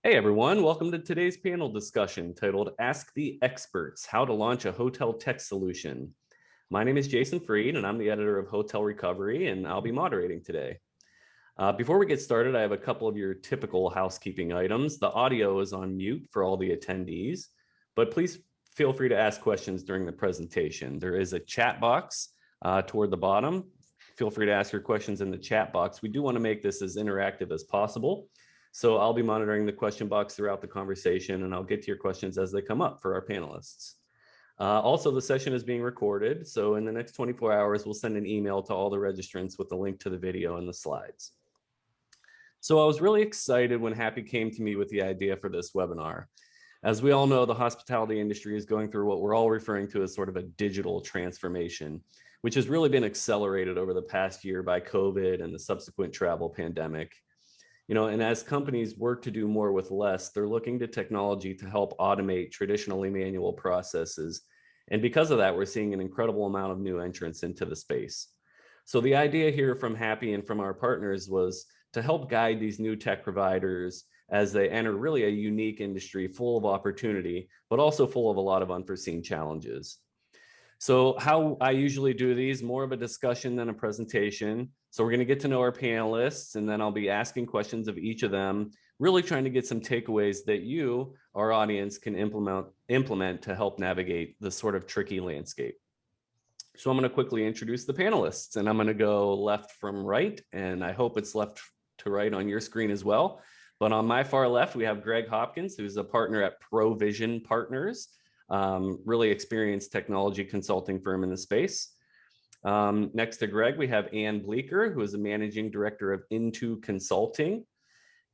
Hey everyone, welcome to today's panel discussion titled Ask the Experts, How to Launch a Hotel Tech Solution. My name is Jason Freed and I'm the editor of Hotel Recovery and I'll be moderating today. Before we get started, I have a couple of your typical housekeeping items. The audio is on mute for all the attendees, but please feel free to ask questions during the presentation. There is a chat box toward the bottom. Feel free to ask your questions in the chat box. We do want to make this as interactive as possible. So I'll be monitoring the question box throughout the conversation and I'll get to your questions as they come up for our panelists. Also, the session is being recorded. So in the next 24 hours, we'll send an email to all the registrants with the link to the video and the slides. So I was really excited when Hapi came to me with the idea for this webinar. As we all know, the hospitality industry is going through what we're all referring to as sort of a digital transformation, which has really been accelerated over the past year by COVID and the subsequent travel pandemic. And as companies work to do more with less, they're looking to technology to help automate traditionally manual processes. And because of that, we're seeing an incredible amount of new entrants into the space. So the idea here from Hapi and from our partners was to help guide these new tech providers as they enter really a unique industry full of opportunity, but also full of a lot of unforeseen challenges. So how I usually do these, more of a discussion than a presentation. So we're going to get to know our panelists, and then I'll be asking questions of each of them, really trying to get some takeaways that you, our audience, can implement to help navigate this sort of tricky landscape. So I'm going to quickly introduce the panelists, and I'm going to go left from right, and I hope it's left to right on your screen as well. But on my far left, we have Greg Hopkins, who's a partner at Provision Partners. Really experienced technology consulting firm in the space. Next to Greg, we have Ann Bleeker, who is the managing director of Into Consulting.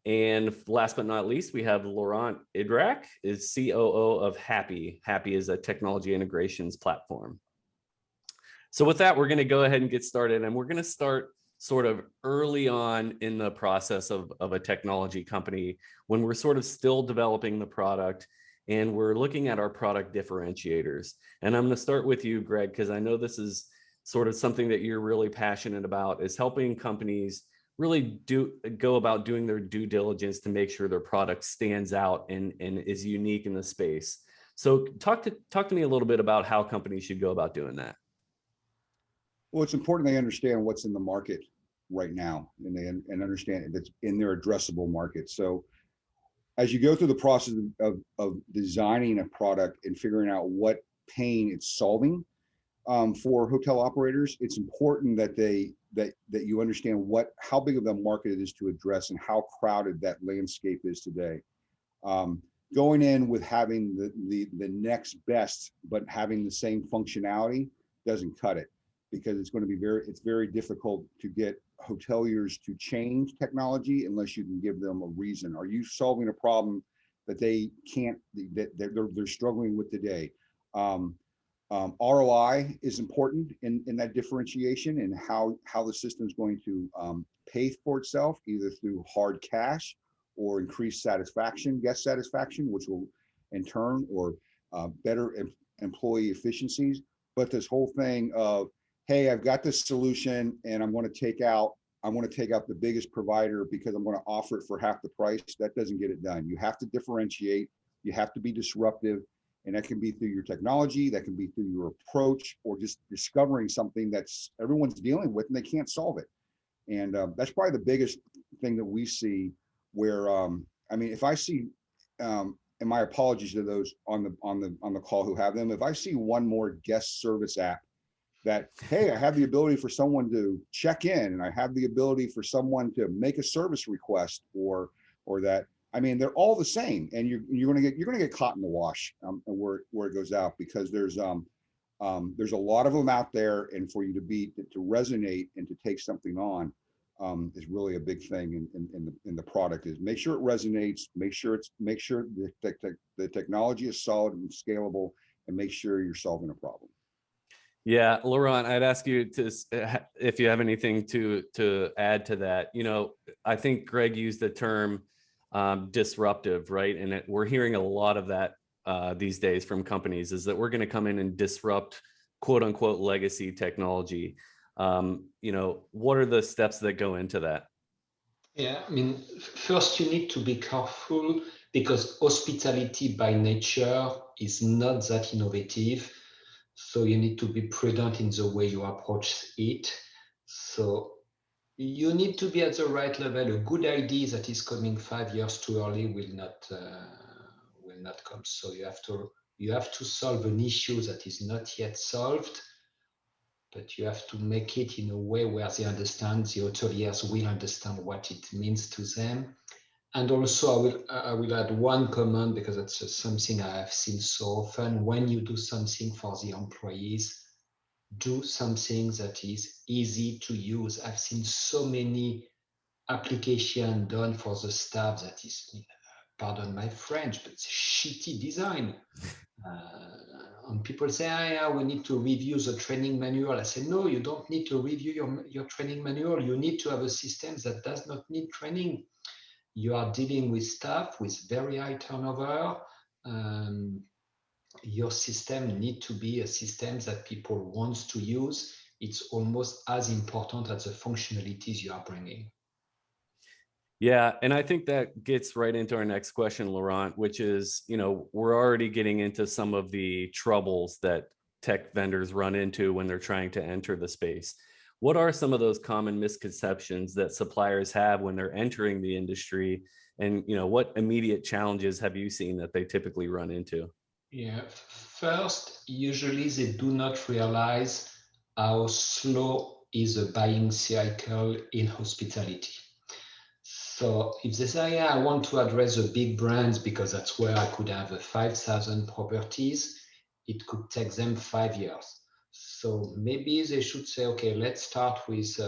And last but not least, we have Laurent Idrak, is COO of Hapi. Hapi is a technology integrations platform. So with that, we're going to go ahead and get started. And we're going to start sort of early on in the process of a technology company when we're sort of still developing the product and we're looking at our product differentiators. And I'm going to start with you, Greg, because I know this is sort of something that you're really passionate about, is helping companies really go about doing their due diligence to make sure their product stands out and is unique in the space. So talk to me a little bit about how companies should go about doing that. Well, it's important they understand what's in the market right now and understand that's in their addressable market. So as you go through the process of designing a product and figuring out what pain it's solving for hotel operators, it's important that you understand how big of a market it is to address and how crowded that landscape is today. Going in with having the next best but having the same functionality doesn't cut it, because it's going to be very difficult to get hoteliers to change technology unless you can give them a reason. Are you solving a problem that they can't, that they're struggling with today? ROI is important in that differentiation and how the system is going to pay for itself, either through hard cash or increased satisfaction, guest satisfaction, which will in turn, or better employee efficiencies. But this whole thing of, hey, I've got this solution and I'm going to take out the biggest provider because I'm going to offer it for half the price, that doesn't get it done. You have to differentiate, you have to be disruptive, and that can be through your technology, that can be through your approach, or just discovering something that's everyone's dealing with and they can't solve it. And that's probably the biggest thing that we see where, if I see, and my apologies to those on the call who have them, if I see one more guest service app that, hey, I have the ability for someone to check in and I have the ability for someone to make a service request or that, they're all the same, and you're going to get caught in the wash where it goes out, because there's a lot of them out there, and for you to resonate and to take something on is really a big thing in the product. Is make sure it resonates, make sure the technology is solid and scalable, and make sure you're solving a problem. Yeah, Laurent, I'd ask you if you have anything to add to that. I think Greg used the term disruptive, right? And we're hearing a lot of that these days from companies, is that we're going to come in and disrupt quote unquote legacy technology. What are the steps that go into that? Yeah, first you need to be careful because hospitality by nature is not that innovative. So you need to be prudent in the way you approach it. So you need to be at the right level. A good idea that is coming 5 years too early will not come. So you have to solve an issue that is not yet solved, but you have to make it in a way where they understand, the hoteliers will understand what it means to them. And also, I will add one comment, because it's something I have seen so often. When you do something for the employees, do something that is easy to use. I've seen so many applications done for the staff that is, pardon my French, but it's shitty design. And people say, yeah, we need to review the training manual. I say, no, you don't need to review your training manual. You need to have a system that does not need training. You are dealing with staff with very high turnover. Your system need to be a system that people want to use. It's almost as important as the functionalities you are bringing. Yeah, and I think that gets right into our next question, Laurent, which is, we're already getting into some of the troubles that tech vendors run into when they're trying to enter the space. What are some of those common misconceptions that suppliers have when they're entering the industry? And, what immediate challenges have you seen that they typically run into? Yeah, first, usually they do not realize how slow is a buying cycle in hospitality. So if they say, yeah, I want to address the big brands because that's where I could have 5,000 properties, it could take them 5 years. So maybe they should say, okay, let's start with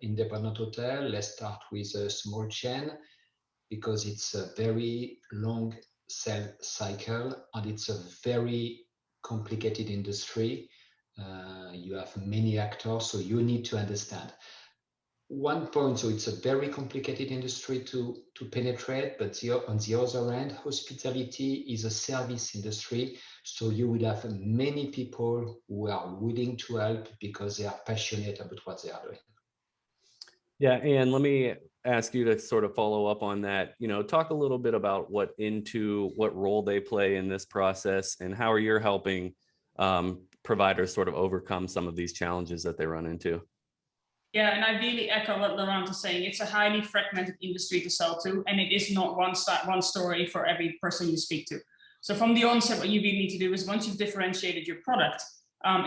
independent hotel, let's start with a small chain, because it's a very long sales cycle and it's a very complicated industry. You have many actors, so you need to understand. One point, so it's a very complicated industry to penetrate, but on the other hand, hospitality is a service industry. So you would have many people who are willing to help because they are passionate about what they are doing. Yeah, and let me ask you to sort of follow up on that. Talk a little bit about what role they play in this process, and how are you helping providers sort of overcome some of these challenges that they run into? Yeah, and I really echo what Laurent is saying. It's a highly fragmented industry to sell to, and it is not one story for every person you speak to. So from the onset, what you really need to do is, once you've differentiated your product,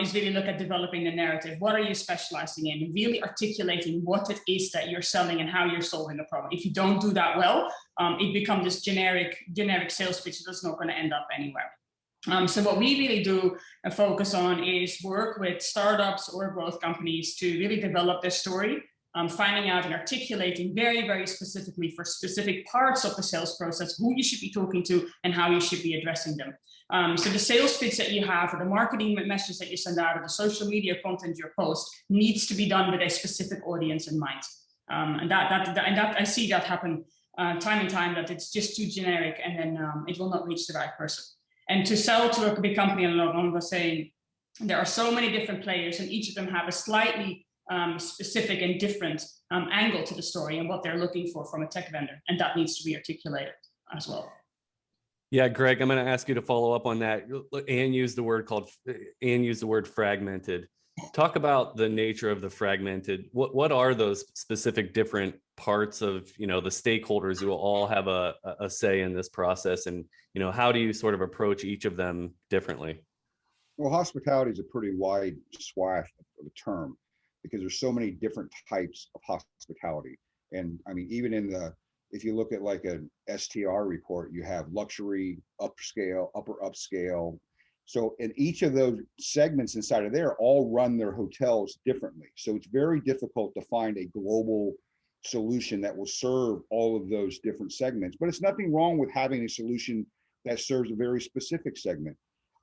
is really look at developing the narrative. What are you specializing in? And really articulating what it is that you're selling and how you're solving the problem. If you don't do that well, it becomes this generic sales pitch that's not going to end up anywhere. So what we really do and focus on is work with startups or growth companies to really develop their story, finding out and articulating very, very specifically for specific parts of the sales process, who you should be talking to and how you should be addressing them. So the sales pitch that you have, or the marketing message that you send out, or the social media content you post, needs to be done with a specific audience in mind. And that I see that happen time and time, that it's just too generic, and then it will not reach the right person. And to sell to a big company, and Laurent was saying, there are so many different players, and each of them have a slightly specific and different angle to the story and what they're looking for from a tech vendor, and that needs to be articulated as well. Yeah, Greg, I'm going to ask you to follow up on that. Anne used the word fragmented. Talk about the nature of the fragmented. What are those specific different parts of, the stakeholders who will all have a say in this process, and how do you sort of approach each of them differently? Well, hospitality is a pretty wide swath of a term, because there's so many different types of hospitality. And I mean, even if you look at like an STR report, you have luxury, upscale, upper upscale. So in each of those segments inside of there, all run their hotels differently. So it's very difficult to find a global solution that will serve all of those different segments. But it's nothing wrong with having a solution that serves a very specific segment.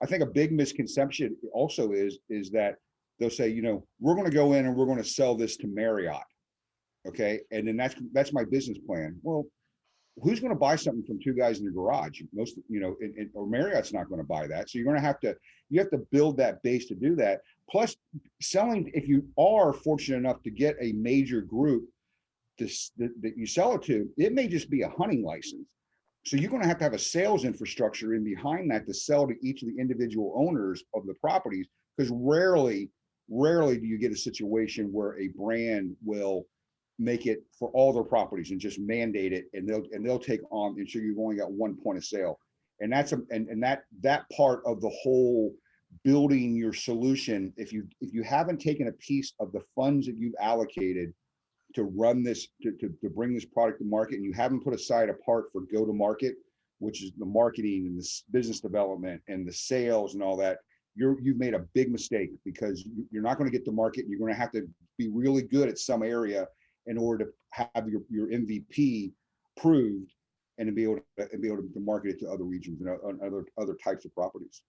I think a big misconception also is that they'll say, we're going to go in and we're going to sell this to Marriott. Okay. And then that's my business plan. Well, who's going to buy something from two guys in the garage? Most, or Marriott's not going to buy that. So you have to build that base to do that. Plus selling, if you are fortunate enough to get a major group that you sell it to, it may just be a hunting license. So you're going to have a sales infrastructure in behind that to sell to each of the individual owners of the properties, because rarely do you get a situation where a brand will make it for all their properties and just mandate it, and they'll take on, and so you've only got one point of sale. And that's that part of the whole building your solution. If you haven't taken a piece of the funds that you've allocated to run this, to bring this product to market, and you haven't put aside a part for go to market, which is the marketing and the business development and the sales and all that, you've made a big mistake, because you're not going to get to market. You're going to have to be really good at some area in order to have your MVP proved, and to be able to market it to other regions and other types of properties.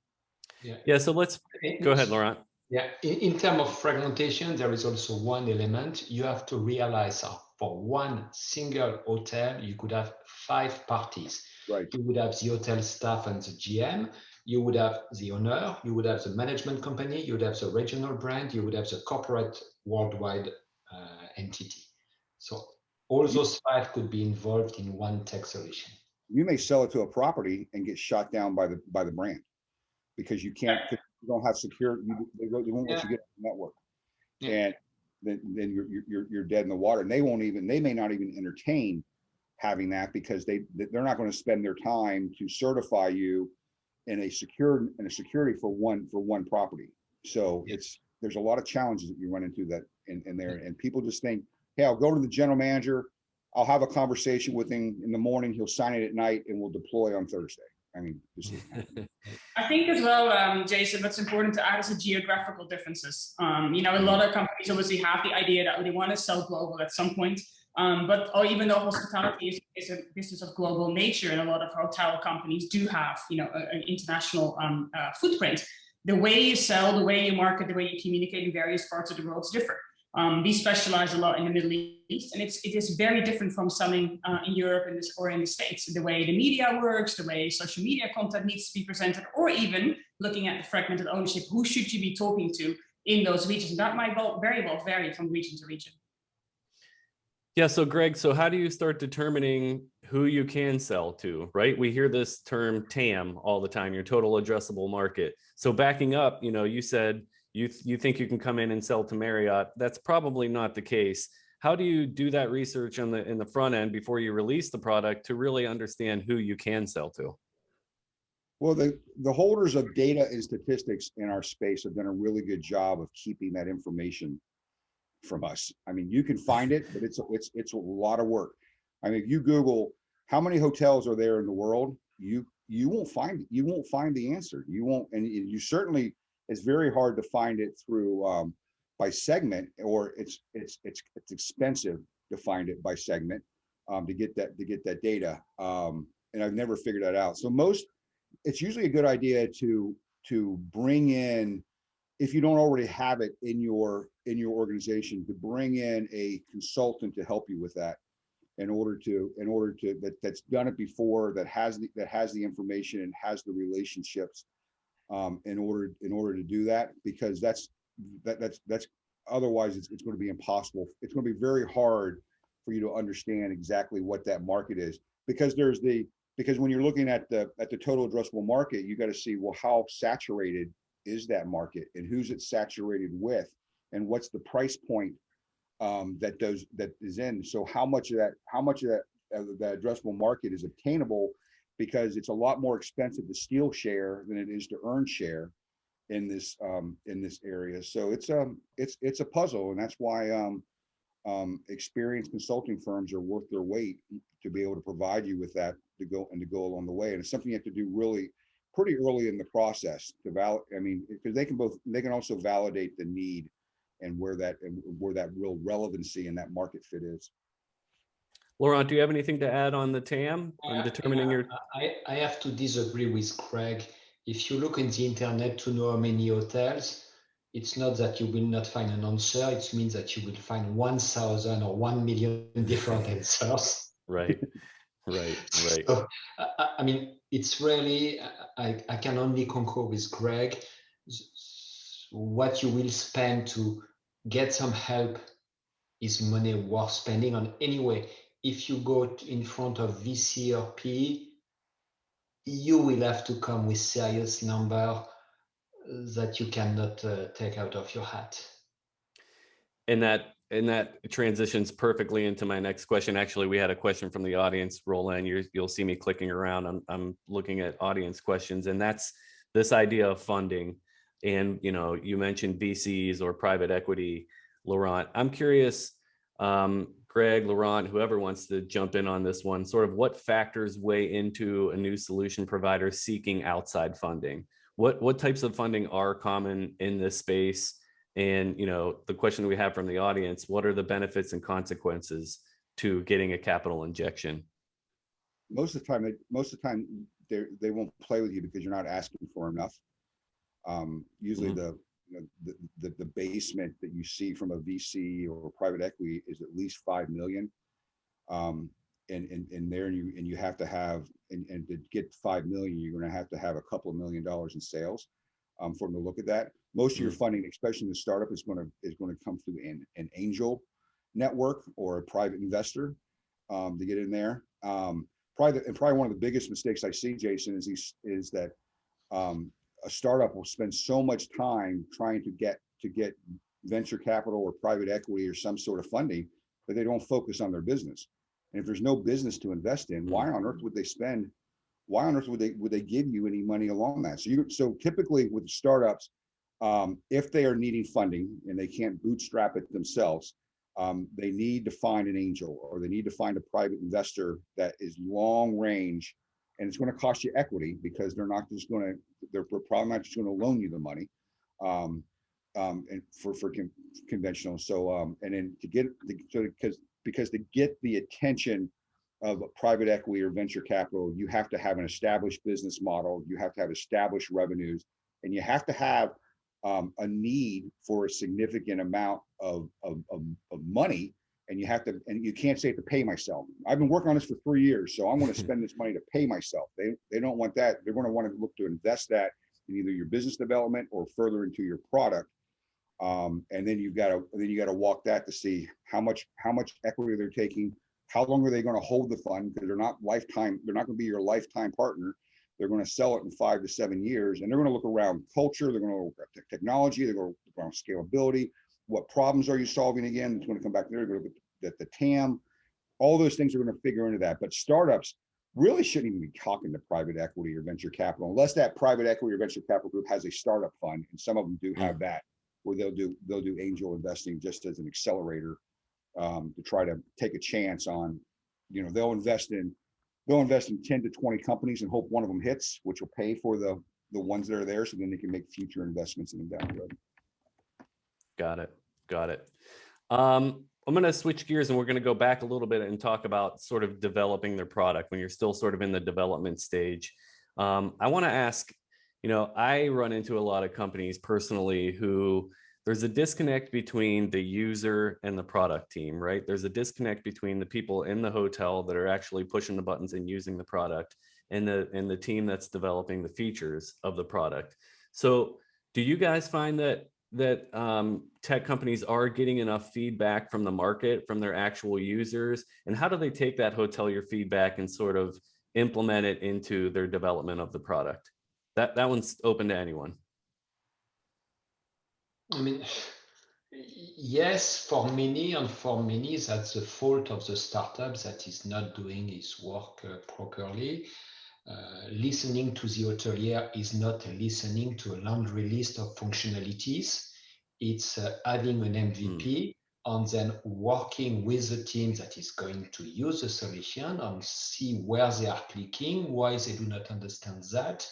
Yeah. So let's go ahead, Laurent. Yeah, in terms of fragmentation, there is also one element you have to realize. For one single hotel, you could have 5 parties. Right. You would have the hotel staff and the GM. You would have the owner. You would have the management company. You would have the regional brand. You would have the corporate worldwide entity. So all those 5 could be involved in one tech solution. You may sell it to a property and get shot down by the brand, because you can't. You don't have security. They won't let you get on the network, and then you're dead in the water. And they may not even entertain having that, because they're not going to spend their time to certify you in a security for one property. So there's a lot of challenges that you run into that in there, and people just think, hey, I'll go to the general manager, I'll have a conversation with him in the morning, he'll sign it at night, and we'll deploy on Thursday. I mean, I think as well, Jason, what's important to add is the geographical differences. A lot of companies obviously have the idea that they want to sell global at some point. Even though hospitality is a business of global nature, and a lot of hotel companies do have, an international footprint, the way you sell, the way you market, the way you communicate in various parts of the world is different. We specialize a lot in the Middle East, and it is very different from selling in Europe or in the States. The way the media works, the way social media content needs to be presented, or even looking at the fragmented ownership, who should you be talking to in those regions? That might very well vary from region to region. Yeah. So Greg, how do you start determining who you can sell to, right? We hear this term TAM all the time, your total addressable market. So backing up, you said you think you can come in and sell to Marriott. That's probably not the case. How do you do that research in the front end before you release the product to really understand who you can sell to? Well, the holders of data and statistics in our space have done a really good job of keeping that information from us. I mean, you can find it, but it's a lot of work. I mean, if you Google how many hotels are there in the world, you won't find it. You won't find the answer. You won't, and you certainly, it's very hard to find it through by segment, or it's expensive to find it by segment to get that data. And I've never figured that out. So it's usually a good idea to bring in, if you don't already have it in your organization, to bring in a consultant to help you with that, in order to that's done it before, that has the information and has the relationships in order to do that, because that's otherwise it's going to be impossible. It's going to be very hard for you to understand exactly what that market is, because when you're looking at the total addressable market, you got to see, well, how saturated is that market, and who's it saturated with, and what's the price point that is in. So how much of that addressable market is obtainable, because it's a lot more expensive to steal share than it is to earn share in this area. So it's a puzzle, and that's why experienced consulting firms are worth their weight to be able to provide you with that to go along the way. And it's something you have to do really pretty early in the process to because they can also validate the need and where that real relevancy in that market fit is. Laurent, do you have anything to add on the TAM and determining your? I have to disagree with Craig. If you look in the internet to know how many hotels, it's not that you will not find an answer. It means that you will find 1,000 or 1 million different answers. Right. So, I mean, it's really, I can only concur with Greg. What you will spend to get some help is money worth spending on anyway. If you go in front of VC or PE, you will have to come with serious number that you cannot take out of your hat. And that transitions perfectly into my next question. Actually, we had a question from the audience roll in. You'll see me clicking around. I'm looking at audience questions, and that's this idea of funding. And you mentioned VCs or private equity, Laurent. I'm curious, Greg, Laurent, whoever wants to jump in on this one, sort of what factors weigh into a new solution provider seeking outside funding? What types of funding are common in this space? And the question we have from the audience, what are the benefits and consequences to getting a capital injection? Most of the time they won't play with you because you're not asking for enough. Usually the basement that you see from a VC or private equity is at least 5 million. And there you have to have, and to get 5 million, you're going to have a couple of $1 million in sales for them to look at that. Most of your funding, especially in the startup, is going to come through an angel network or a private investor to get in there. Probably one of the biggest mistakes I see, Jason, is that a startup will spend so much time trying to get venture capital or private equity or some sort of funding, but they don't focus on their business. And if there's no business to invest in, why on earth would they spend? Why on earth would they give you any money along that? So typically with startups, if they are needing funding and they can't bootstrap it themselves, they need to find an angel, or they need to find a private investor that is long range, and it's going to cost you equity because they're probably not just going to loan you the money, and for conventional. So and then because to get the attention of private equity or venture capital, you have to have an established business model, you have to have established revenues, and you have to have a need for a significant amount of money, and you can't say to pay myself. I've been working on this for 3 years, so I'm going to spend this money to pay myself. They don't want that. They're going to want to look to invest that in either your business development or further into your product. And then you got to walk that to see how much equity they're taking, how long are they going to hold the fund, because they're not going to be your lifetime partner. They're going to sell it in 5 to 7 years, and they're going to look around culture, they're going to look at technology, they're going to look around scalability. What problems are you solving again? It's going to come back there. They're going to look at the TAM. All those things are going to figure into that. But startups really shouldn't even be talking to private equity or venture capital unless that private equity or venture capital group has a startup fund, and some of them do have that, where they'll do angel investing just as an accelerator to try to take a chance on, they'll invest in 10 to 20 companies and hope one of them hits, which will pay for the ones that are there, so then they can make future investments in them down the road. Got it. I'm going to switch gears, and we're going to go back a little bit and talk about sort of developing their product when you're still sort of in the development stage. I want to ask, I run into a lot of companies personally who there's a disconnect between the user and the product team, right? There's a disconnect between the people in the hotel that are actually pushing the buttons and using the product, and the team that's developing the features of the product. So do you guys find that tech companies are getting enough feedback from the market, from their actual users? And how do they take that hotelier feedback and sort of implement it into their development of the product? That one's open to anyone. I mean, yes, for many, that's the fault of the startup that is not doing its work properly. Listening to the hotelier is not listening to a laundry list of functionalities. It's having an MVP and then working with the team that is going to use the solution and see where they are clicking, why they do not understand that,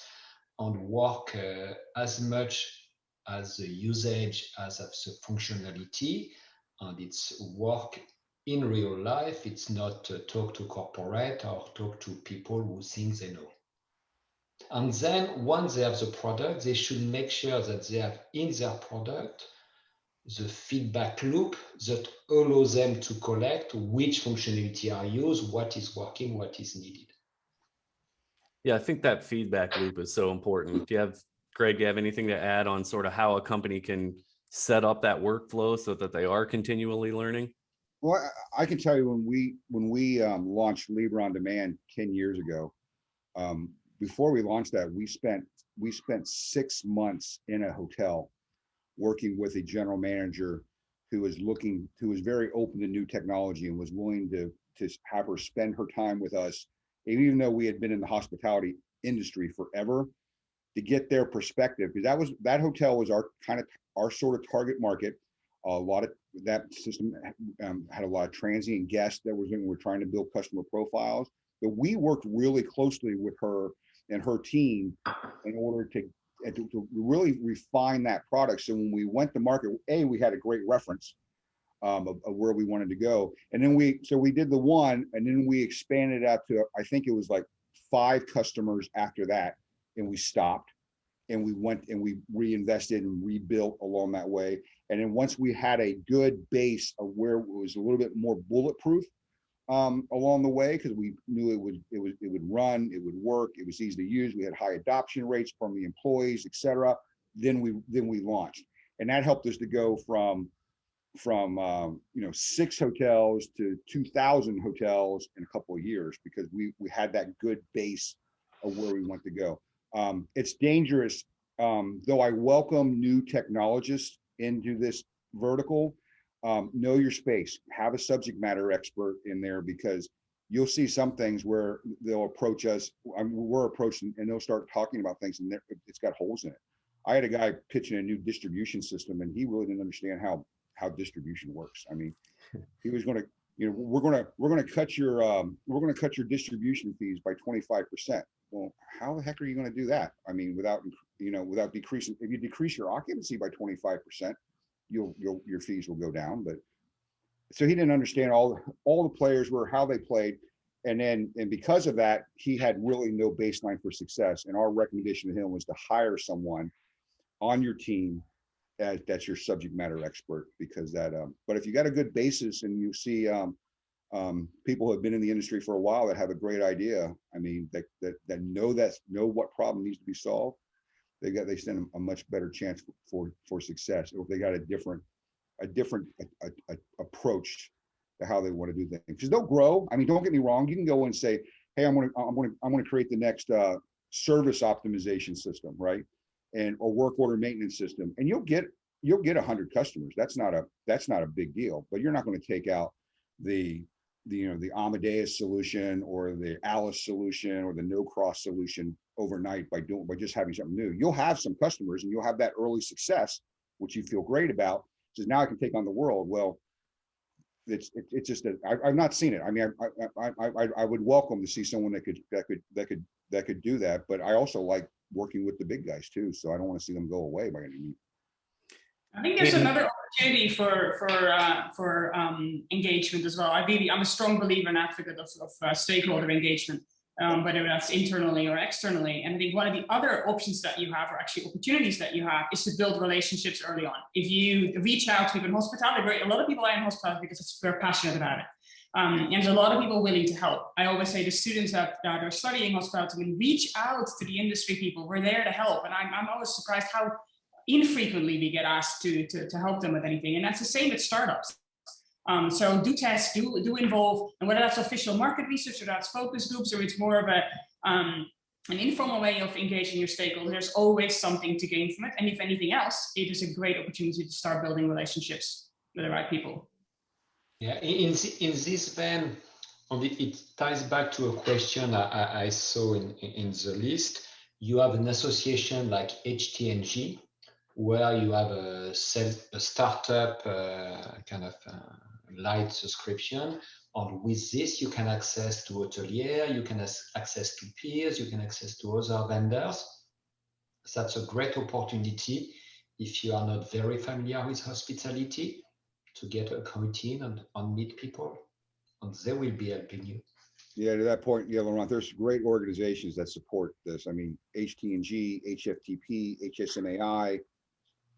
and work as much as the usage as of the functionality. And it's work in real life. It's not talk to corporate or talk to people who think they know. And then once they have the product, they should make sure that they have in their product the feedback loop that allows them to collect which functionality are used, what is working, what is needed. Yeah, I think that feedback loop is so important. Greg, do you have anything to add on sort of how a company can set up that workflow so that they are continually learning? Well, I can tell you when we launched Libra on Demand 10 years ago, before we launched that, we spent 6 months in a hotel working with a general manager who was very open to new technology and was willing to have her spend her time with us, even though we had been in the hospitality industry forever, to get their perspective, because that hotel was our sort of target market. A lot of that system had a lot of transient guests that were trying to build customer profiles. But we worked really closely with her and her team in order to really refine that product. So when we went to market, we had a great reference of where we wanted to go. And then we did the one, and then we expanded out to, I think it was like 5 customers after that. And we stopped, and we went and we reinvested and rebuilt along that way. And then once we had a good base of where it was a little bit more bulletproof along the way, because we knew it would run, it would work, it was easy to use, we had high adoption rates from the employees, etc. Then we launched, and that helped us to go from 6 hotels to 2,000 hotels in a couple of years, because we had that good base of where we want to go. It's dangerous, though I welcome new technologists into this vertical. Know your space, have a subject matter expert in there, because you'll see some things where they'll approach us. We're approaching, and they'll start talking about things, and it's got holes in it. I had a guy pitching a new distribution system, and he really didn't understand how distribution works. I mean, he was going to, we're going to cut your distribution fees by 25%. Well, how the heck are you going to do that? I mean, without decreasing, if you decrease your occupancy by 25%, your fees will go down. But so he didn't understand all the players how they played. And because of that, he had really no baseline for success. And our recommendation to him was to hire someone on your team that's your subject matter expert, because but if you got a good basis and you see people who have been in the industry for a while that have a great idea, I mean, that know what problem needs to be solved, they stand a much better chance for success. Or if they got a different approach to how they want to do things, because they'll grow. I mean, don't get me wrong, you can go and say, hey, I'm going to create the next service optimization system, right? And a work order maintenance system, and you'll get 100 customers. That's not a big deal. But you're not going to take out the Amadeus solution or the Alice solution or the No Cross solution overnight by just having something new. You'll have some customers, and you'll have that early success, which you feel great about. Says, now I can take on the world. Well, it's just that I've not seen it. I mean, I would welcome to see someone that could do that. But I also like working with the big guys too, so I don't want to see them go away by any means. I think there's another opportunity for engagement as well. I'm a strong believer and advocate of stakeholder engagement, whether that's internally or externally. And I think one of the other options that you have, or actually opportunities that you have, is to build relationships early on. If you reach out to people in hospitality, a lot of people are in hospitality because they're passionate about it. And there's a lot of people willing to help. I always say to students that are studying hospitality, reach out to the industry people. We're there to help. And I'm always surprised how infrequently we get asked to help them with anything. And that's the same with startups. So do test, do involve, and whether that's official market research or that's focus groups, or it's more of an informal way of engaging your stakeholders, there's always something to gain from it. And if anything else, it is a great opportunity to start building relationships with the right people. Yeah, in this vein, it ties back to a question I saw in the list. You have an association like HTNG, where you have a startup kind of light subscription. And with this, you can access to hotelier, you can access to peers, you can access to other vendors. That's a great opportunity if you are not very familiar with hospitality, to get acquainted and meet people, and they will be helping you. Yeah, to that point, yeah, Laurent, there's great organizations that support this. I mean, HTNG, HFTP, HSMAI,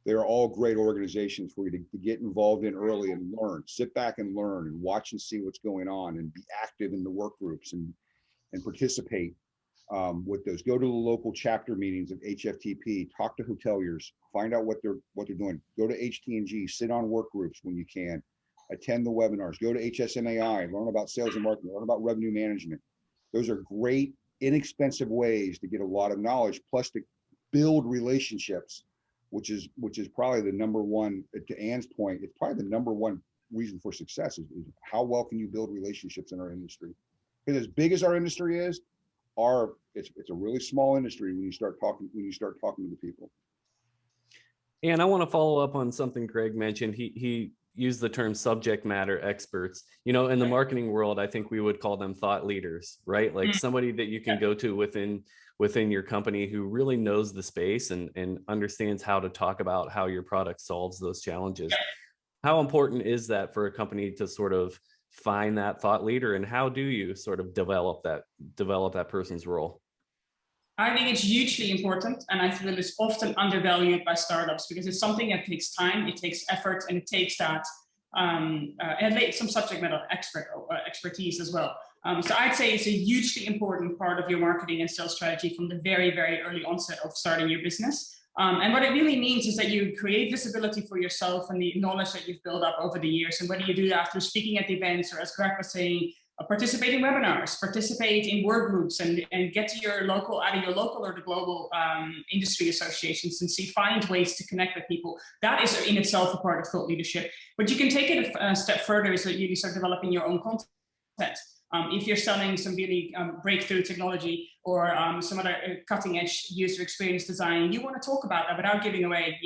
they're all great organizations for you to get involved in early and learn. Sit back and learn and watch and see what's going on, and be active in the work groups and participate with those. Go to the local chapter meetings of HFTP, talk to hoteliers, find out what they're doing. Go to HTNG, sit on work groups when you can, attend the webinars, go to HSMAI, learn about sales and marketing, learn about revenue management. Those are great inexpensive ways to get a lot of knowledge, plus to build relationships, which is probably the number one, to Ann's point, it's probably the number one reason for success is how well can you build relationships in our industry. Because as big as our industry is, it's a really small industry when you start talking to the people. And I want to follow up on something Greg mentioned. He used the term subject matter experts. You know, in the marketing world, I think we would call them thought leaders, right? Like somebody that you can go to within your company who really knows the space and understands how to talk about how your product solves those challenges. How important is that for a company to sort of find that thought leader, and how do you sort of develop that person's role? I think it's hugely important, and I feel it's often undervalued by startups because it's something that takes time, it takes effort, and it takes that and some subject matter expertise as well. So I'd say it's a hugely important part of your marketing and sales strategy from the very, very early onset of starting your business. And what it really means is that you create visibility for yourself and the knowledge that you've built up over the years. And whether you do that through speaking at events, or as Greg was saying, participate in webinars, participate in work groups, and get to your local, either your local or the global industry associations, and find ways to connect with people. That is in itself a part of thought leadership. But you can take it a step further, so that you start developing your own content. If you're selling some really breakthrough technology or some other cutting edge user experience design, you want to talk about that without giving away,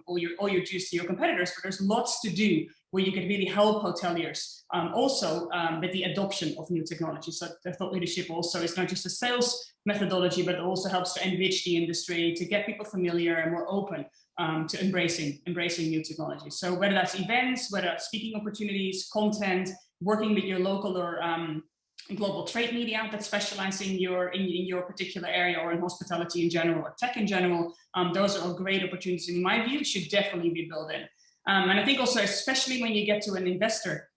all your juice to your competitors. But there's lots to do where you can really help hoteliers also with the adoption of new technology. So the thought leadership also is not just a sales methodology, but it also helps to enrich the industry, to get people familiar and more open to embracing new technology. So whether that's events, whether that's speaking opportunities, content, working with your local or global trade media that specialize in your particular area, or in hospitality in general, or tech in general, those are all great opportunities. In my view, should definitely be built in. And I think also, especially when you get to an investor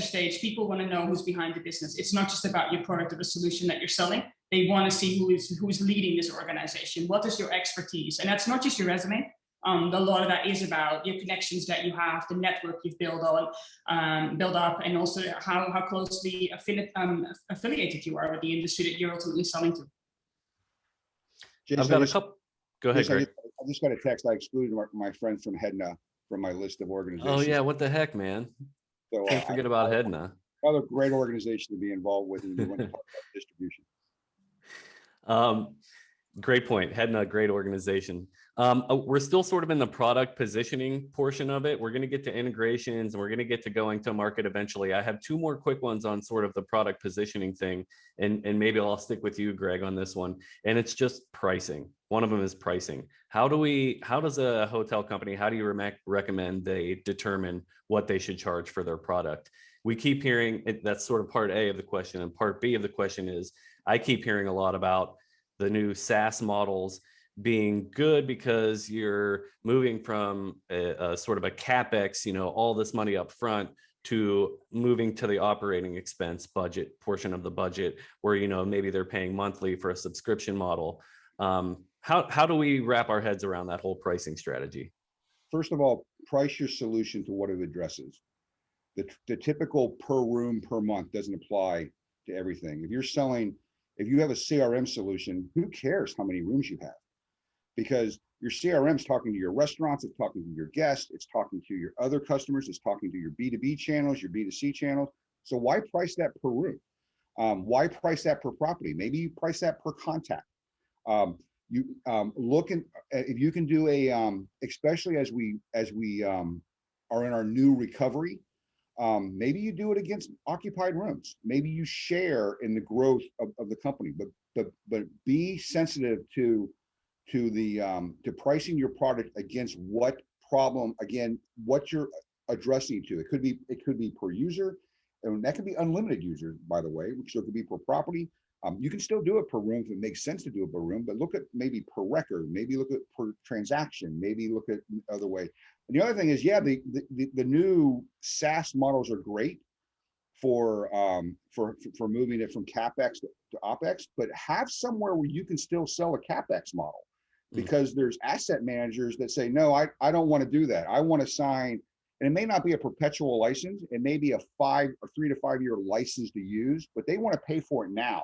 stage, people want to know who's behind the business. It's not just about your product or the solution that you're selling. They want to see who's leading this organization. What is your expertise? And that's not just your resume. A lot of that is about your connections that you have, the network you've built up, and also how closely affiliated you are with the industry that you're ultimately selling to. Jason, I've got a couple. Go ahead, Greg. I just got a text. I excluded my friend from Hedna from my list of organizations. Oh yeah, what the heck, man? So, Can't forget about Hedna. Another great organization to be involved with when you want to talk about distribution. Great point. Hedna, great organization. We're still sort of in the product positioning portion of it. We're going to get to integrations, and we're going to get to going to market eventually. I have two more quick ones on sort of the product positioning thing, and maybe I'll stick with you, Greg, on this one. And it's just pricing. One of them is pricing. How does a hotel company, how do you recommend they determine what they should charge for their product? We keep hearing that's sort of part A of the question, and part B of the question is, I keep hearing a lot about the new SaaS models being good because you're moving from a sort of a CapEx, all this money up front, to moving to the operating expense budget portion of the budget, where maybe they're paying monthly for a subscription model. How do we wrap our heads around that whole pricing strategy? First of all, price your solution to what it addresses. The typical per room per month doesn't apply to everything. If you have a CRM solution, who cares how many rooms you have? Because your CRM is talking to your restaurants, it's talking to your guests, it's talking to your other customers, it's talking to your B2B channels, your B2C channels. So why price that per room? Why price that per property? Maybe you price that per contact. If you can do especially as we are in our new recovery, maybe you do it against occupied rooms. Maybe you share in the growth of the company, but be sensitive to pricing your product against what problem, again, what you're addressing to. It could be per user, and that could be unlimited users, by the way, which could be per property. You can still do it per room if it makes sense to do it per room, but look at maybe per record, maybe look at per transaction, maybe look at other way. And the other thing is, the new SaaS models are great for moving it from CapEx to OpEx, but have somewhere where you can still sell a CapEx model, because there's asset managers that say, no, I don't want to do that. I want to sign, and it may not be a perpetual license. It may be a 3 to 5 year license to use, but they want to pay for it now.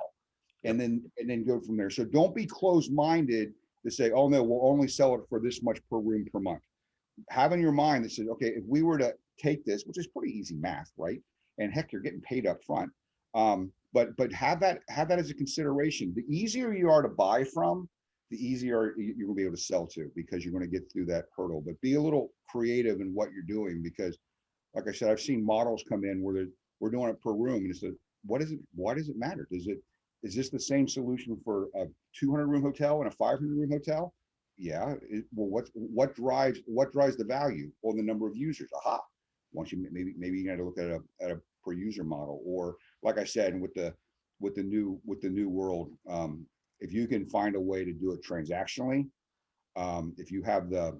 and then go from there. So don't be closed-minded to say, oh no, we'll only sell it for this much per room per month. Have in your mind that says, okay, if we were to take this, which is pretty easy math, right? And heck, you're getting paid up front. But have that as a consideration. The easier you are to buy from, the easier you're gonna be able to sell to, because you're gonna get through that hurdle. But be a little creative in what you're doing, because like I said, I've seen models come in where we're doing it per room, and it's a, why does it matter? Is this the same solution for a 200 room hotel and a 500 room hotel? Yeah. Well, what drives the value? Well, the number of users. Aha. Once you maybe you got to look at a per user model, or like I said, with the new world, if you can find a way to do it transactionally, if you have the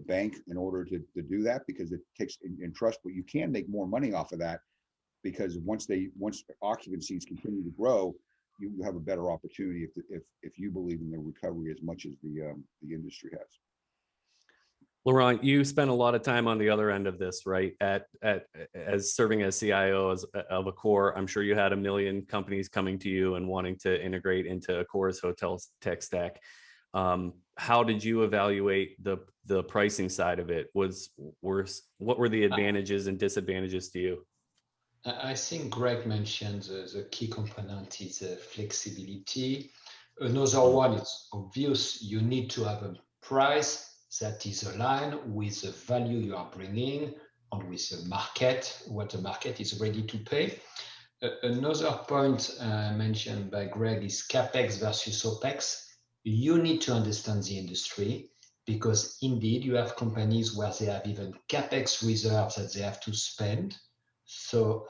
bank in order to do that, because it takes in trust, but you can make more money off of that, because once occupancies continue to grow, you have a better opportunity if you believe in the recovery as much as the industry has. Laurent, you spent a lot of time on the other end of this, right? As serving as CIO of Accor, I'm sure you had a million companies coming to you and wanting to integrate into Accor's hotel tech stack. How did you evaluate the pricing side of it? What were the advantages and disadvantages to you? I think Greg mentioned the key component is flexibility. Another one is obvious. You need to have a price that is aligned with the value you are bringing and with the market, what the market is ready to pay. Another point mentioned by Greg is CapEx versus OpEx. You need to understand the industry, because indeed you have companies where they have even CapEx reserves that they have to spend. So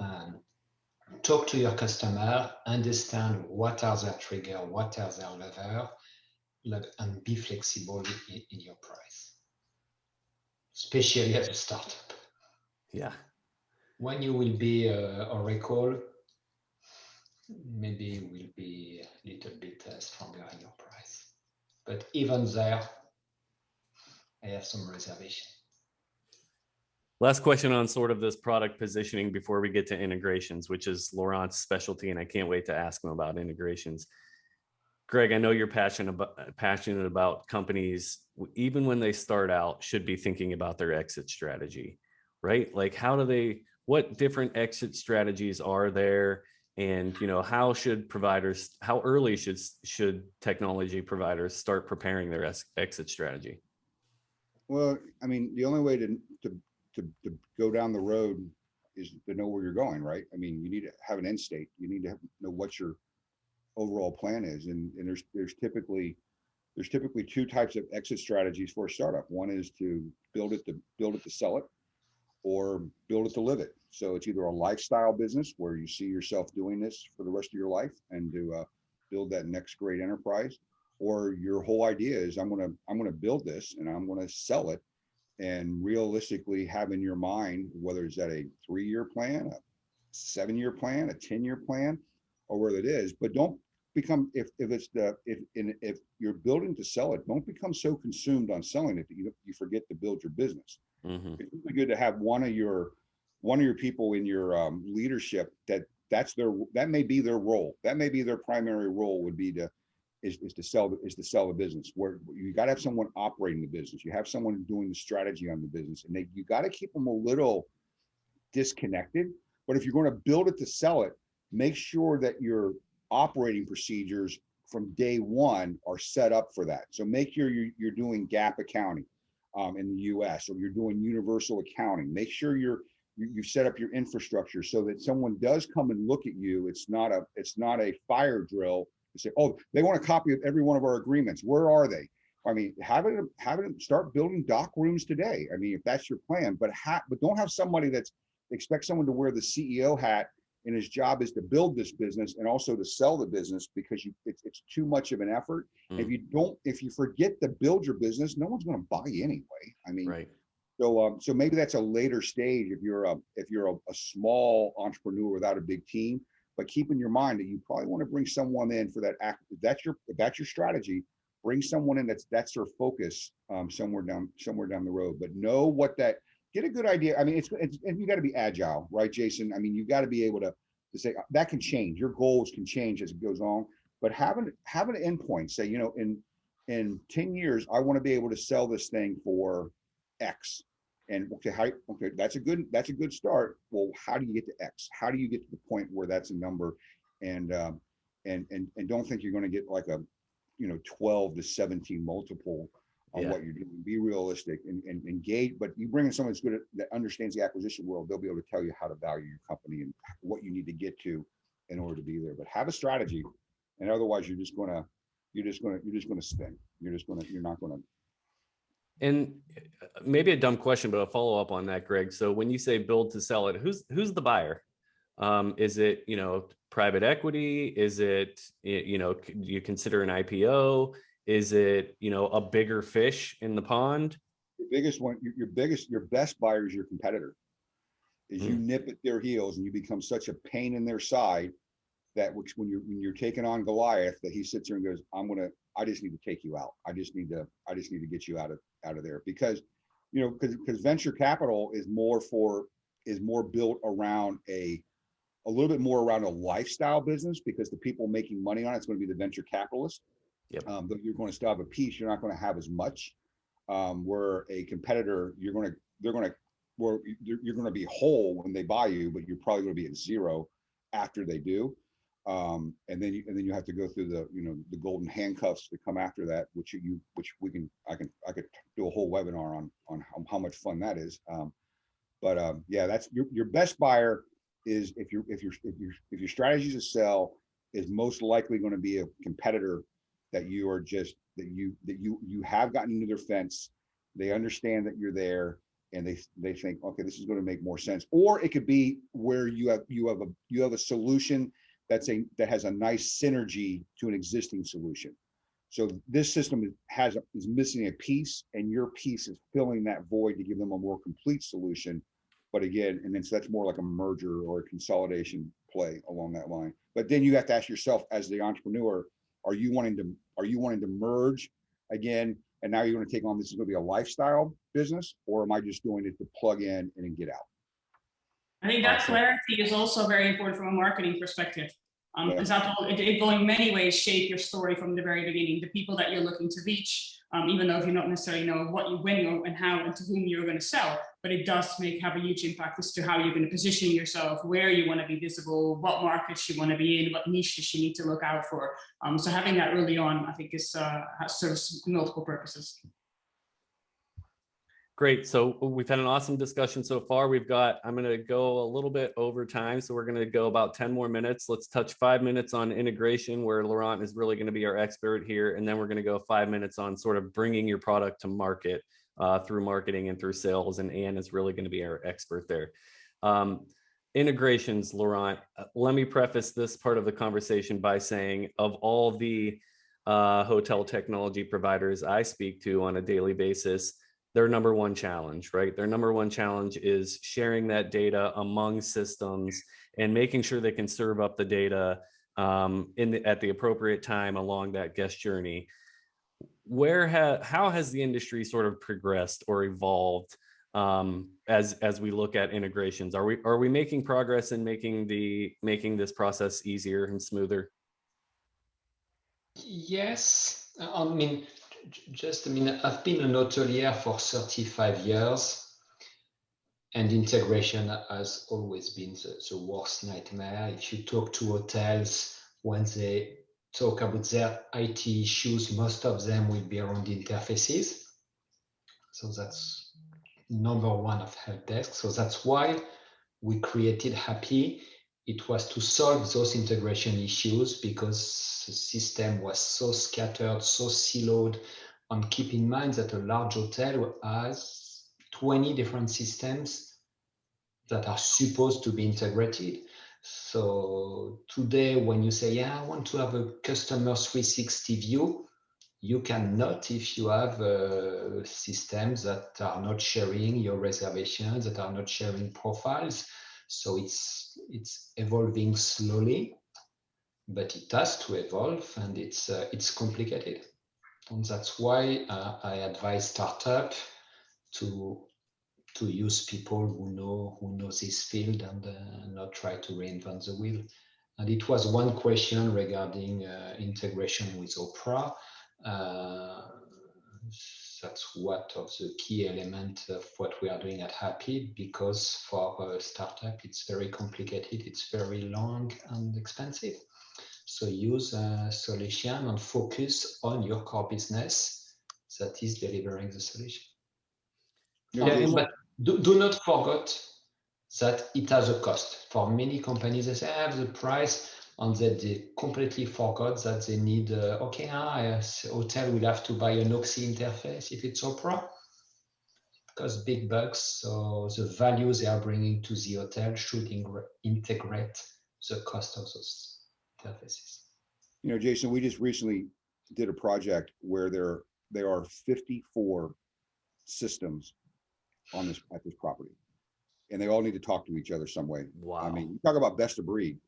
talk to your customer, understand what are their trigger, what are their lever, and be flexible in your price, especially as a startup. Yeah. When you will be Oracle, maybe you will be a little bit stronger in your price. But even there, I have some reservation. Last question on sort of this product positioning before we get to integrations, which is Laurent's specialty, and I can't wait to ask him about integrations. Greg, I know you're passionate about companies, even when they start out, should be thinking about their exit strategy, right? Like what different exit strategies are there? And how early should technology providers start preparing their exit strategy? Well, I mean, the only way to go down the road is to know where you're going, right? I mean, you need to have an end state. You need to know what your overall plan is, and there's typically two types of exit strategies for a startup. One is to build it to sell it, or build it to live it. So it's either a lifestyle business where you see yourself doing this for the rest of your life and to build that next great enterprise, or your whole idea is I'm gonna build this and I'm gonna sell it, and realistically have in your mind whether it's at a 3-year plan, a 7-year plan, a 10-year plan, or where it is. But don't become, if you're building to sell it, don't become so consumed on selling it that you forget to build your business. Mm-hmm. It's really good to have one of your people in your leadership that may be their role. That may be their primary role, would be to sell the business, where you got to have someone operating the business. You have someone doing the strategy on the business, and you got to keep them a little disconnected. But if you're going to build it to sell it, make sure that your operating procedures from day one are set up for that. So make sure you're doing GAAP accounting in the US, or you're doing universal accounting. Make sure you've set up your infrastructure so that someone does come and look at you. It's not a fire drill to say, oh, they want a copy of every one of our agreements. Where are they? I mean, have it start building doc rooms today. I mean, if that's your plan, but don't have somebody expect someone to wear the CEO hat, and his job is to build this business and also to sell the business, because it's too much of an effort. If you forget to build your business, no one's going to buy you anyway. I mean, right. So maybe that's a later stage if you're a small entrepreneur without a big team. But keep in your mind that you probably want to bring someone in for that act. If that's your strategy, bring someone in that's their focus somewhere down the road. But know get a good idea. I mean, and you got to be agile, right, Jason? I mean, you got to be able to say that can change. Your goals can change as it goes on. but having an endpoint, say, you know, in 10 years, I want to be able to sell this thing for X. And okay, that's a good start. Well, how do you get to X? How do you get to the point where that's a number? And don't think you're going to get like a, you know, 12 to 17 multiple on what you're doing. Be realistic and engage. But you bring in someone that's good that understands the acquisition world, they'll be able to tell you how to value your company and what you need to get to in order to be there. But have a strategy, and otherwise you're just gonna spin. You're not gonna. And maybe a dumb question, but a follow up on that, Greg. So when you say build to sell it, who's the buyer? Is it, you know, private equity? Is it, you know, do you consider an IPO? Is it, you know, a bigger fish in the pond? Your biggest one, your best buyer is your competitor. Is you nip at their heels and you become such a pain in their side that when you're taking on Goliath, that he sits there and goes, I just need to take you out. I just need to get you out of there, because, you know, because venture capital is more built around a little bit more around a lifestyle business, because the people making money on it's going to be the venture capitalists. Yep. But you're going to still have a piece. You're not going to have as much. Where a competitor, you're going to be whole when they buy you, but you're probably going to be at zero after they do. And then you have to go through the golden handcuffs to come after that, which I could do a whole webinar on how much fun that is. Yeah, that's your best buyer is if your strategy to sell is most likely going to be a competitor that you have gotten into their fence. They understand that you're there, and they think, okay, this is going to make more sense. Or it could be where you have a solution that has a nice synergy to an existing solution. So this system is missing a piece, and your piece is filling that void to give them a more complete solution. But again, and then so that's more like a merger or a consolidation play along that line. But then you have to ask yourself, as the entrepreneur, are you wanting to merge again? And now you're going to take on, this is going to be a lifestyle business, or am I just doing it to plug in and then get out? I think that clarity is also very important from a marketing perspective. Because it will in many ways shape your story from the very beginning. The people that you're looking to reach, even though if you don't necessarily know when, and how, and to whom you're going to sell, but it does have a huge impact as to how you're going to position yourself, where you want to be visible, what markets you want to be in, what niches you need to look out for. So having that early on, I think, serves multiple purposes. Great. So we've had an awesome discussion so far. I'm going to go a little bit over time. So we're going to go about 10 more minutes. Let's touch 5 minutes on integration, where Laurent is really going to be our expert here. And then we're going to go 5 minutes on sort of bringing your product to market through marketing and through sales. And Anne is really going to be our expert there. Integrations, Laurent, let me preface this part of the conversation by saying, of all the hotel technology providers I speak to on a daily basis, their number one challenge, right? Their number one challenge is sharing that data among systems and making sure they can serve up the data at the appropriate time along that guest journey. How has the industry sort of progressed or evolved as we look at integrations? Are we making progress in making this process easier and smoother? Yes, I've been an hotelier for 35 years, and integration has always been the worst nightmare. If you talk to hotels, when they talk about their IT issues, most of them will be around interfaces. So that's number one of help desk. So that's why we created Hapi. It was to solve those integration issues, because the system was so scattered, so siloed. And keep in mind that a large hotel has 20 different systems that are supposed to be integrated. So today, when you say, yeah, I want to have a customer 360 view, you cannot if you have systems that are not sharing your reservations, that are not sharing profiles. So it's evolving slowly, but it has to evolve, and it's complicated. And that's why I advise startup to use people who know this field and not try to reinvent the wheel. And it was one question regarding integration with Opera. That's one of the key elements of what we are doing at Hapi, because for a startup, it's very complicated, it's very long and expensive. So use a solution and focus on your core business that is delivering the solution. But do not forget that it has a cost. For many companies, they say, I have the price, and that they completely forgot that they need, hotel will have to buy an Oxy interface if it's Opera. It costs big bucks, so the value they are bringing to the hotel should integrate the cost of those interfaces. You know, Jason, we just recently did a project where there are 54 systems on this at this property, and they all need to talk to each other some way. Wow. I mean, you talk about best of breed.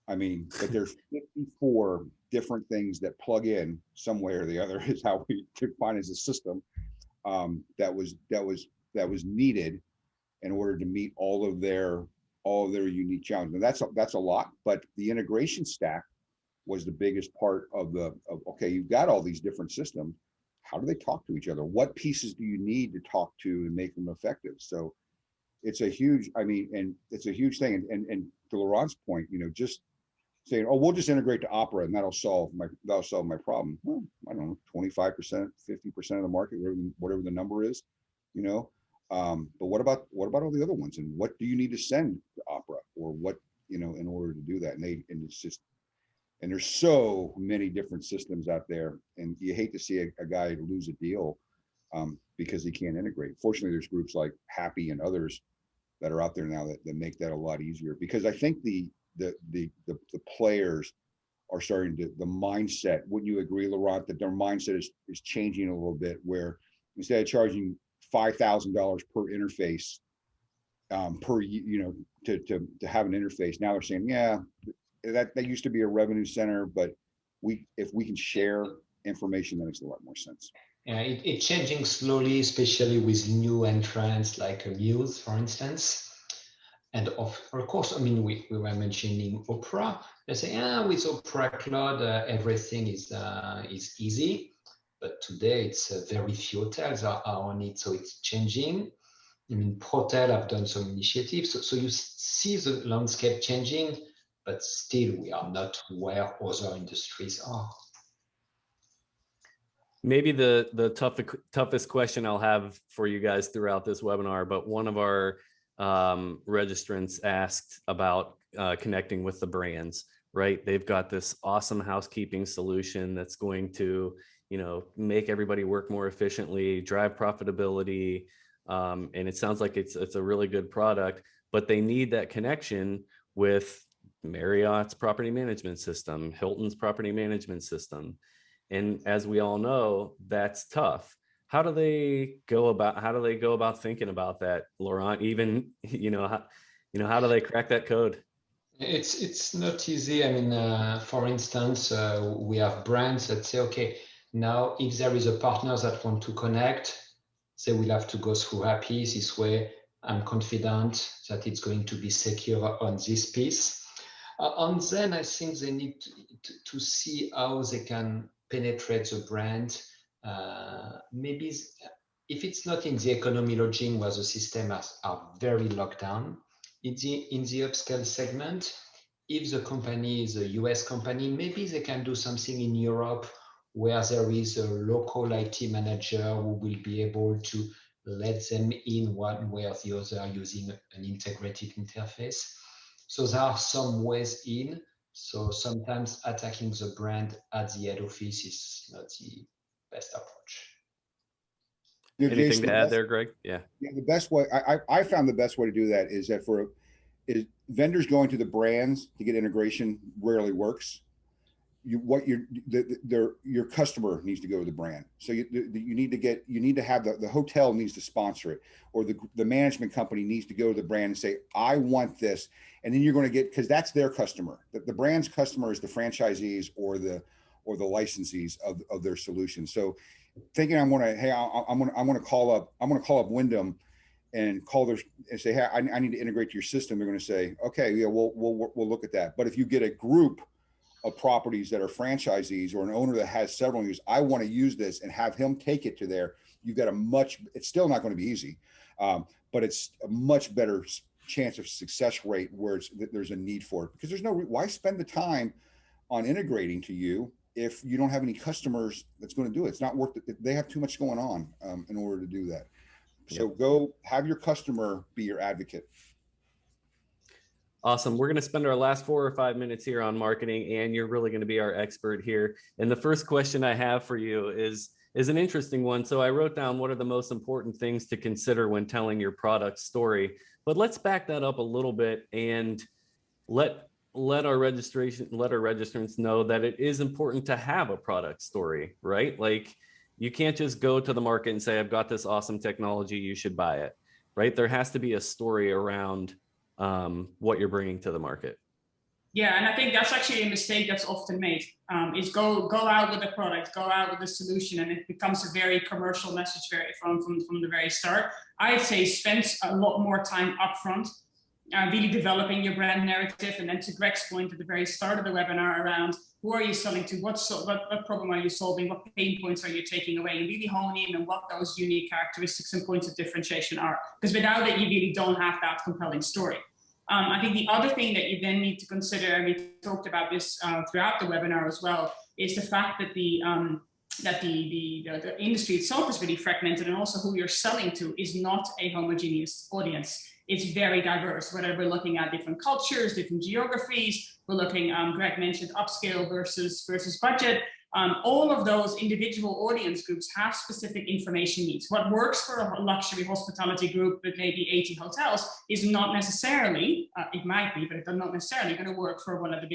I mean, but there's 54 different things that plug in some way or the other is how we define as a system that was needed in order to meet all of their unique challenges. And that's a lot, but the integration stack was the biggest part of okay, you've got all these different systems. How do they talk to each other? What pieces do you need to talk to make them effective? So it's a huge, I mean, and it's a huge thing. And to Laurent's point, you know, just saying, oh, we'll just integrate to Opera and that'll solve my problem. Well, I don't know, 25%, 50% of the market, whatever the number is, you know. But what about all the other ones? And what do you need to send to Opera, or what, you know, in order to do that? And it's just, and there's so many different systems out there, and you hate to see a guy lose a deal because he can't integrate. Fortunately, there's groups like Hapi and others that are out there now that make that a lot easier, because I think the players are starting to, the mindset, wouldn't you agree, Laurent, that their mindset is changing a little bit, where instead of charging $5,000 per interface per, you know, to have an interface, now they're saying, yeah, that used to be a revenue center, but if we can share information, that makes a lot more sense. Yeah, it's changing slowly, especially with new entrants like Muse, for instance. And of course, I mean, we were mentioning Opera. They say, with Opera Cloud, everything is easy. But today, it's very few hotels are on it, so it's changing. I mean, Protel have done some initiatives, so you see the landscape changing, but still, we are not where other industries are. Maybe the toughest question I'll have for you guys throughout this webinar, but one of our registrants asked about connecting with the brands, right? They've got this awesome housekeeping solution that's going to, you know, make everybody work more efficiently, drive profitability, and it sounds like it's a really good product, but they need that connection with Marriott's property management system, Hilton's property management system. And as we all know, that's tough. How do they go about thinking about that, Laurent? Even, how do they crack that code? It's not easy. I mean, for instance, we have brands that say, okay, now if there is a partner that want to connect, they will have to go through Hapi. This way, I'm confident that it's going to be secure on this piece. And then I think they need to see how they can penetrate the brand. Maybe if it's not in the economy lodging where the systems are very locked down, in the upscale segment, if the company is a US company, maybe they can do something in Europe where there is a local IT manager who will be able to let them in one way or the other using an integrated interface. So there are some ways in. So sometimes attacking the brand at the head office is not the best approach. Yeah, Anything Jason, to add there, Greg? Yeah. The best way I found the best way to do that is that is vendors going to the brands to get integration rarely works. Your customer needs to go to the brand. So you need to have the hotel needs to sponsor it, or the management company needs to go to the brand and say, I want this. And then you're going to get, because that's their customer. The brand's customer is the franchisees or the licensees of their solution. So thinking I'm going to call up Wyndham and call their and say, hey, I need to integrate to your system, they're going to say, okay, yeah, we'll look at that. But if you get a group of properties that are franchisees or an owner that has several use, I want to use this and have him take it to there, you've got a much, it's still not going to be easy, but it's a much better chance of success rate where there's a need for it, because there's no, why spend the time on integrating to you if you don't have any customers that's going to do it? It's not worth it. They have too much going on in order to do that. So go have your customer be your advocate. Awesome. We're going to spend our last 4 or 5 minutes here on marketing, and you're really going to be our expert here. And the first question I have for you is an interesting one. So I wrote down what are the most important things to consider when telling your product story. But let's back that up a little bit and let our registrants know that it is important to have a product story, right? Like, you can't just go to the market and say, I've got this awesome technology, you should buy it, right? There has to be a story around what you're bringing to the market. Yeah, and I think that's actually a mistake that's often made, is go out with the product, go out with the solution, and it becomes a very commercial message from the very start. I'd say spend a lot more time upfront, really developing your brand narrative, and then to Greg's point at the very start of the webinar around who are you selling to, what problem are you solving, what pain points are you taking away, and really hone in on what those unique characteristics and points of differentiation are. Because without it, you really don't have that compelling story. I think the other thing that you then need to consider, and we talked about this throughout the webinar as well, is the fact that the industry itself is really fragmented, and also who you're selling to is not a homogeneous audience. It's very diverse, whether we're looking at different cultures, different geographies, we're looking, Greg mentioned upscale versus budget. All of those individual audience groups have specific information needs. What works for a luxury hospitality group with maybe 80 hotels is not necessarily, it might be, but it's not necessarily going to work for one of the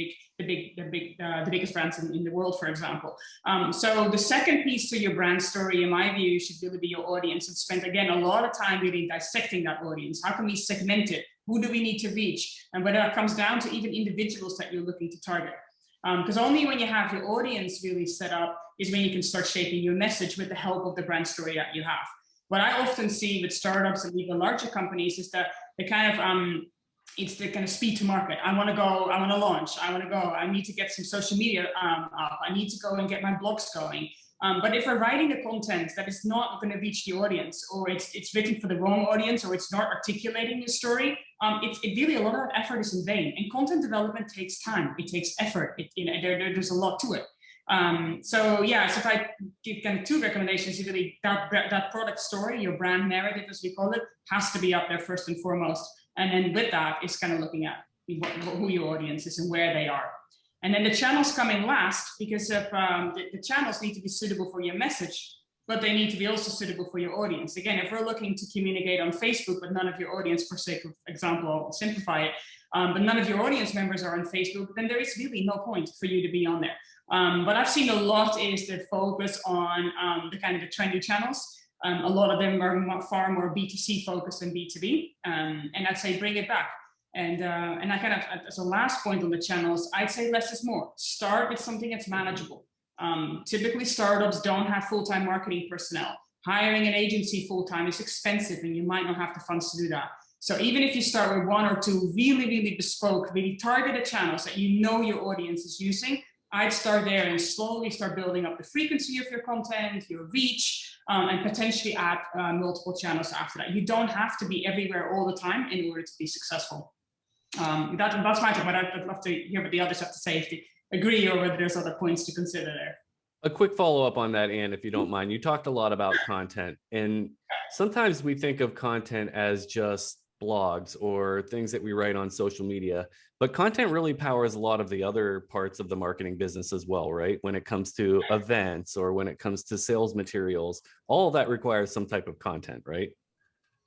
biggest brands in the world, for example. So the second piece to your brand story, in my view, should really be your audience, and spend, again, a lot of time really dissecting that audience. How can we segment it? Who do we need to reach? And whether that comes down to even individuals that you're looking to target. Because only when you have your audience really set up is when you can start shaping your message with the help of the brand story that you have. What I often see with startups and even larger companies is that the kind of it's the kind of speed to market. I want to go, I want to launch, I want to go, I need to get some social media up, I need to go and get my blogs going. But if we're writing the content that is not going to reach the audience, or it's written for the wrong audience, or it's not articulating the story, it really, a lot of that effort is in vain. And content development takes time. It takes effort. There's a lot to it. So if I give kind of 2 recommendations, really that product story, your brand narrative, as we call it, has to be up there first and foremost. And then with that is kind of looking at who your audience is and where they are. And then the channels come in last, because of, the channels need to be suitable for your message, but they need to be also suitable for your audience. Again, if we're looking to communicate on Facebook, but none of your audience, for sake of example, I'll simplify it, but none of your audience members are on Facebook, then there is really no point for you to be on there. What I've seen a lot is the focus on the kind of the trendy channels. A lot of them are far more B2C focused than B2B, and I'd say bring it back. And I kind of, as a last point on the channels, I'd say less is more. Start with something that's manageable. Typically, startups don't have full-time marketing personnel. Hiring an agency full-time is expensive, and you might not have the funds to do that. So even if you start with 1 or 2 really, really bespoke, really targeted channels that you know your audience is using, I'd start there and slowly start building up the frequency of your content, your reach, and potentially add multiple channels after that. You don't have to be everywhere all the time in order to be successful. That's my take, but I'd love to hear what the others have to say, if they agree or whether there's other points to consider there. A quick follow-up on that, Anne, if you don't mind. You talked a lot about content, and sometimes we think of content as just blogs or things that we write on social media, but content really powers a lot of the other parts of the marketing business as well, right? When it comes to events or when it comes to sales materials, all of that requires some type of content, right?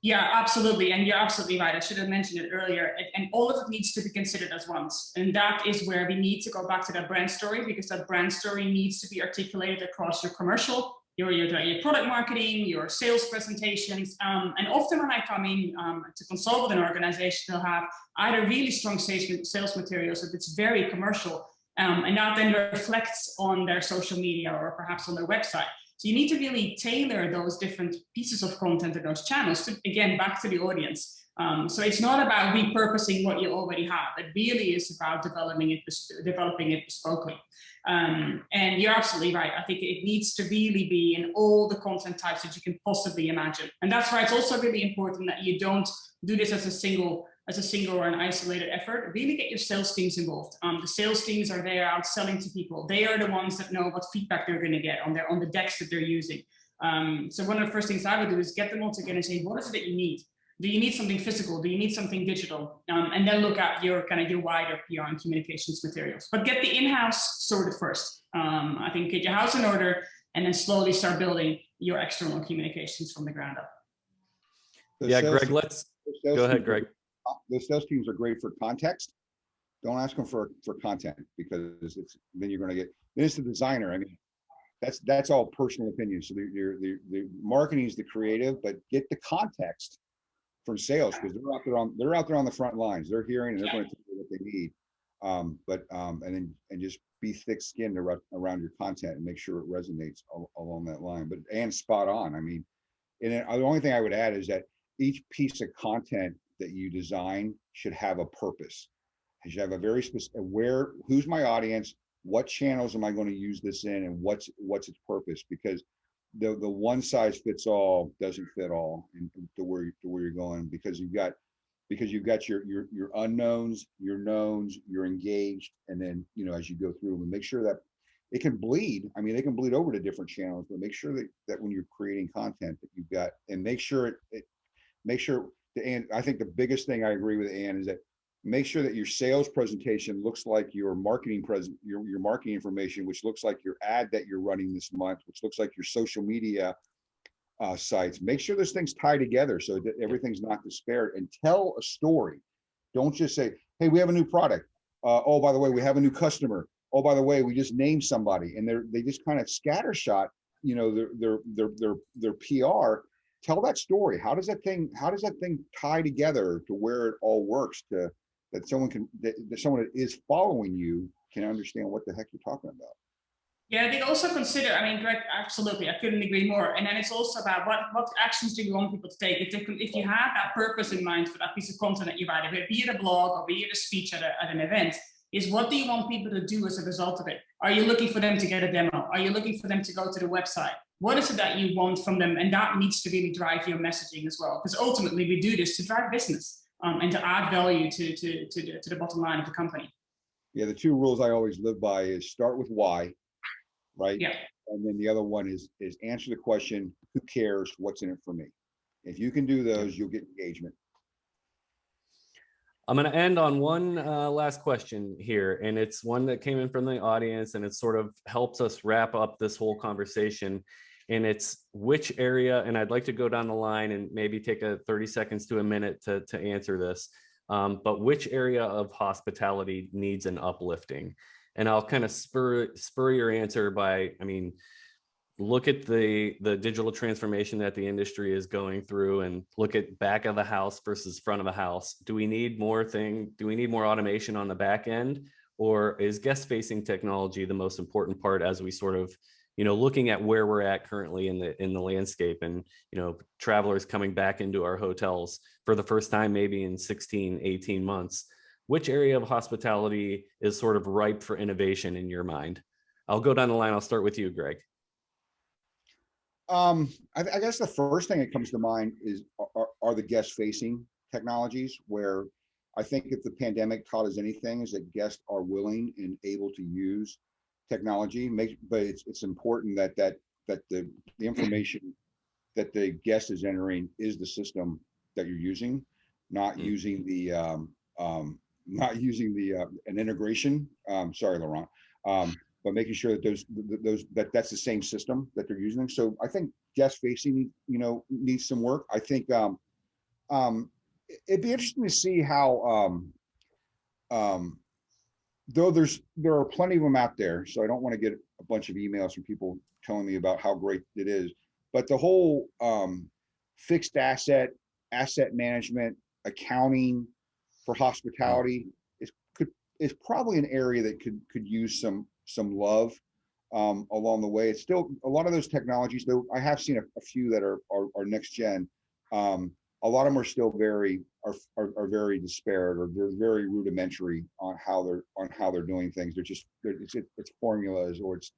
Yeah, absolutely. And you're absolutely right. I should have mentioned it earlier. And all of it needs to be considered as once. And that is where we need to go back to that brand story, because that brand story needs to be articulated across your commercial, your product marketing, your sales presentations. And often when I come in to consult with an organization, they'll have either really strong sales materials if it's very commercial, and that then reflects on their social media or perhaps on their website. So you need to really tailor those different pieces of content and those channels to, again, back to the audience. So it's not about repurposing what you already have. It really is about developing it bespokely. And you're absolutely right. I think it needs to really be in all the content types that you can possibly imagine. And that's why it's also really important that you don't do this as a single or an isolated effort. Really get your sales teams involved. The sales teams are there out selling to people. They are the ones that know what feedback they're going to get on the decks that they're using. So one of the first things I would do is get them all together and say, what is it that you need? Do you need something physical? Do you need something digital? And then look at your wider PR and communications materials. But get the in-house sorted first. I think get your house in order and then slowly start building your external communications from the ground up. Yeah, Greg, go ahead, Greg. The sales teams are great for context. Don't ask them for content, because then you're going to get, then it's the designer. I mean, that's all personal opinion. So the marketing is the creative, but get the context from sales, because they're out there on the front lines. They're hearing and they're going to tell you what they need. And just be thick-skinned around your content and make sure it resonates along that line. But Anne's spot on. I mean, and the only thing I would add is that each piece of content that you design should have a purpose. It should have a very specific, who's my audience, what channels am I going to use this in, and what's its purpose? Because the one size fits all doesn't fit all to where you're going, because you've got your unknowns, your knowns, you're engaged, and then as you go through and make sure that it can bleed. I mean, they can bleed over to different channels, but make sure that when you're creating content that you've got, and make sure and I think the biggest thing I agree with Ann is that make sure that your sales presentation looks like your marketing your marketing information, which looks like your ad that you're running this month, which looks like your social media sites. Make sure those things tie together so that everything's not disparate, and tell a story. Don't just say, hey, we have a new product. Oh, by the way, we have a new customer. Oh, by the way, we just named somebody, and they just kind of scattershot, their PR. Tell that story. How does that thing tie together to where it all works, to that someone that is following you can understand what the heck you're talking about. Yeah, I think also consider, I mean, Greg, absolutely, I couldn't agree more. And then it's also about what actions do you want people to take? If you have that purpose in mind for that piece of content that you write, be it a blog or be it a speech at an event, is what do you want people to do as a result of it? Are you looking for them to get a demo? Are you looking for them to go to the website? What is it that you want from them? And that needs to really drive your messaging as well. Because ultimately we do this to drive business and to add value to the bottom line of the company. Yeah, the two rules I always live by is start with why, right? Yeah. And then the other one is answer the question, who cares, what's in it for me? If you can do those, you'll get engagement. I'm going to end on one last question here, and it's one that came in from the audience, and it sort of helps us wrap up this whole conversation. And it's which area, and I'd like to go down the line and maybe take 30 seconds to a minute to answer this, but which area of hospitality needs an uplifting? And I'll kind of spur your answer by, I mean, look at the digital transformation that the industry is going through, and look at back of the house versus front of the house. Do we need more automation on the back end, or is guest facing technology the most important part as we sort of, looking at where we're at currently in the landscape, and, travelers coming back into our hotels for the first time, maybe in 16, 18 months, which area of hospitality is sort of ripe for innovation in your mind? I'll go down the line. I'll start with you, Greg. I guess the first thing that comes to mind are the guest-facing technologies, where I think if the pandemic taught us anything is that guests are willing and able to use technology. But it's important that the information that the guest is entering is the system that you're using, not using an integration. Sorry, Laurent. But making sure that that's the same system that they're using. So I think guest facing, needs some work. I think it'd be interesting to see how, though there are plenty of them out there, so I don't want to get a bunch of emails from people telling me about how great it is, but the whole fixed asset management, accounting for hospitality is probably an area that could use some love. along the way. It's still a lot of those technologies, though I have seen a few that are next gen. A lot of them are still very disparate, or they're very rudimentary on how they're doing things. It's formulas, or it's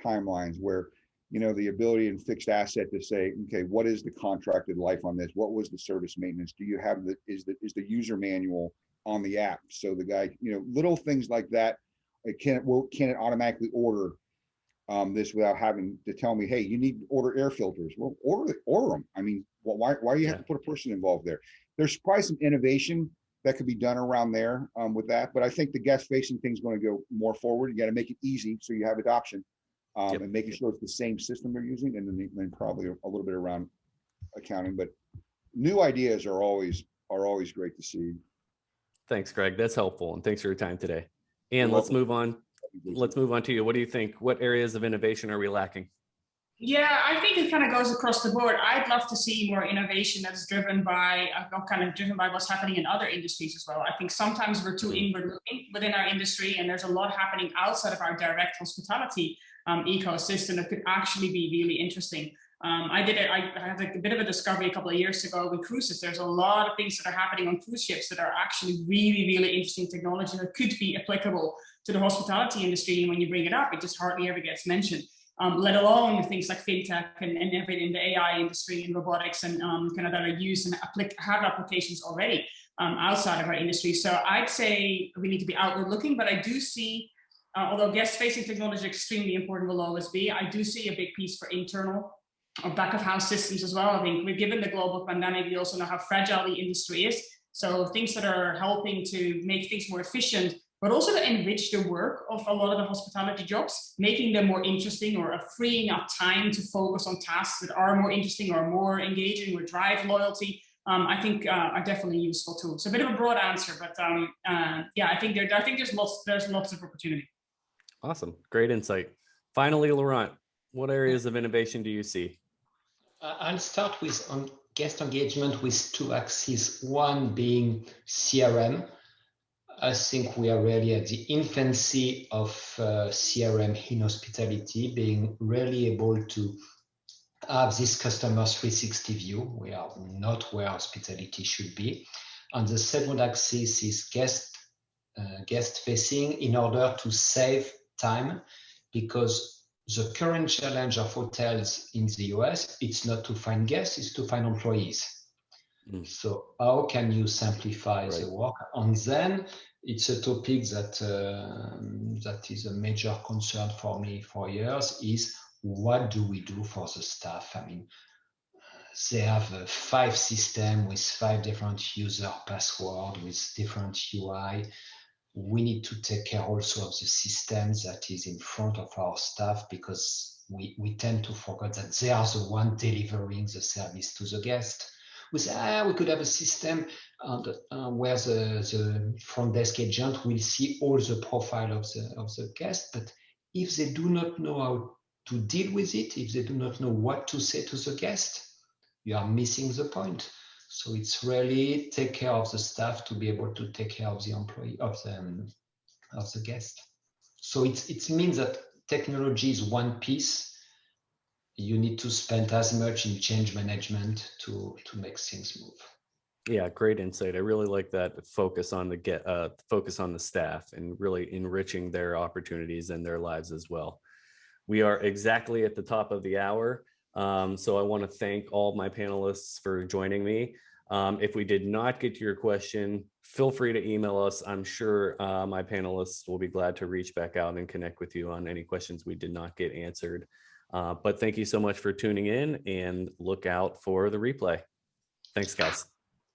timelines where, the ability in fixed asset to say, okay, what is the contracted life on this? What was the service maintenance? Do you have is the user manual on the app? So the guy, little things like that. Can it automatically order this without having to tell me, hey, you need to order air filters? Well, order them. I mean, why do you have to put a person involved there? There's probably some innovation that could be done around there with that, but I think the guest facing thing is going to go more forward. You got to make it easy so you have adoption, and making sure it's the same system they're using, and then probably a little bit around accounting. But new ideas are always great to see. Thanks, Greg. That's helpful, and thanks for your time today. And let's move on. Let's move on to you. What do you think? What areas of innovation are we lacking? Yeah, I think it kind of goes across the board. I'd love to see more innovation that's driven by what's happening in other industries as well. I think sometimes we're too inward looking within our industry, and there's a lot happening outside of our direct hospitality ecosystem that could actually be really interesting. I had a bit of a discovery a couple of years ago with cruises. There's a lot of things that are happening on cruise ships that are actually really, really interesting technology that could be applicable to the hospitality industry. And when you bring it up, it just hardly ever gets mentioned. Let alone things like fintech and everything in the AI industry and robotics and kind of that are used and have applications already outside of our industry. So I'd say we need to be outward looking, but I do see, although guest facing technology is extremely important, will always be, I do see a big piece for internal or back of house systems as well. I think we're given the global pandemic, we also know how fragile the industry is. So things that are helping to make things more efficient, but also to enrich the work of a lot of the hospitality jobs, making them more interesting or freeing up time to focus on tasks that are more interesting or more engaging or drive loyalty, I think are definitely useful too. So a bit of a broad answer, but yeah, I think there's lots of opportunity. Awesome, great insight. Finally, Laurent, what areas of innovation do you see? I'll start with guest engagement with two axes. One being CRM. I think we are really at the infancy of CRM in hospitality, being really able to have this customer 360 view. We are not where hospitality should be. And the second axis is guest facing, in order to save time, because the current challenge of hotels in the US, it's not to find guests, it's to find employees. So how can you simplify the work? And then it's a topic that is a major concern for me for years, is what do we do for the staff? I mean, they have 5 systems with 5 different user passwords, with different UI. We need to take care also of the systems that is in front of our staff, because we tend to forget that they are the one delivering the service to the guest. We say, we could have a system where the front desk agent will see all the profile of the guest, but if they do not know how to deal with it, if they do not know what to say to the guest, you are missing the point. So it's really take care of the staff to be able to take care of the employee, of the guest. So it means that technology is one piece. You need to spend as much in change management to make things move. Yeah, great insight. I really like that focus on the staff and really enriching their opportunities and their lives as well. We are exactly at the top of the hour. So I want to thank all my panelists for joining me. If we did not get to your question, feel free to email us. I'm sure my panelists will be glad to reach back out and connect with you on any questions we did not get answered. But thank you so much for tuning in, and look out for the replay. Thanks, guys.